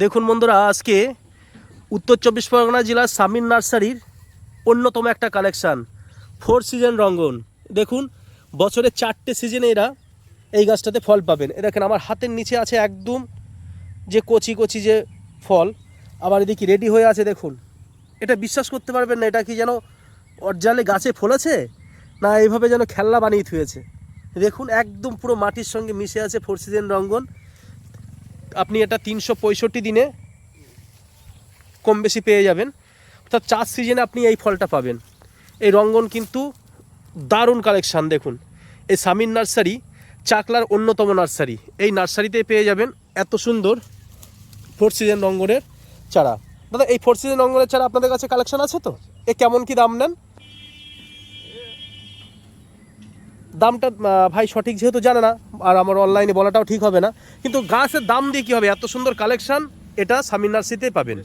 দেখুন বন্ধুরা, আজকে উত্তর চব্বিশ পরগনা জেলার সামির নার্সারির অন্যতম একটা কালেকশান ফোর সিজন রঙ্গন। দেখুন, বছরে 4টে সিজনে এরা এই গাছটাতে ফল পাবেন। এ দেখেন, আমার হাতের নিচে আছে একদম যে কচি কচি যে ফল, আবার এদিকে রেডি হয়ে আছে। দেখুন, এটা বিশ্বাস করতে পারবেন না, এটা কি যেন অরজালে গাছে ফলেছে না এইভাবে যেন খেলনা বানিয়ে থুয়েছে। দেখুন, একদম পুরো মাটির সঙ্গে মিশে আছে ফোর সিজন রঙ্গন। আপনি এটা 365 দিনে কম বেশি পেয়ে যাবেন, অর্থাৎ 4 সিজনে আপনি এই ফলটা পাবেন। এই রঙ্গন কিন্তু দারুণ কালেকশান। দেখুন, এই সামির নার্সারি চাকলার অন্যতম নার্সারি। এই নার্সারিতে পেয়ে যাবেন এত সুন্দর ফোর সিজন রঙ্গনের চারা। দাদা, এই ফোর সিজন রঙ্গনের চারা আপনাদের কাছে কালেকশান আছে তো? এ কেমন কি দাম নেন? দামটা ভাই সঠিক যেহেতু জানে না, আর আমার অনলাইনে বলাটাও ঠিক হবে না, কিন্তু গাছের দাম দিয়ে কী হবে, এত সুন্দর কালেকশান এটা সামির নার্সারিতেই পাবেন।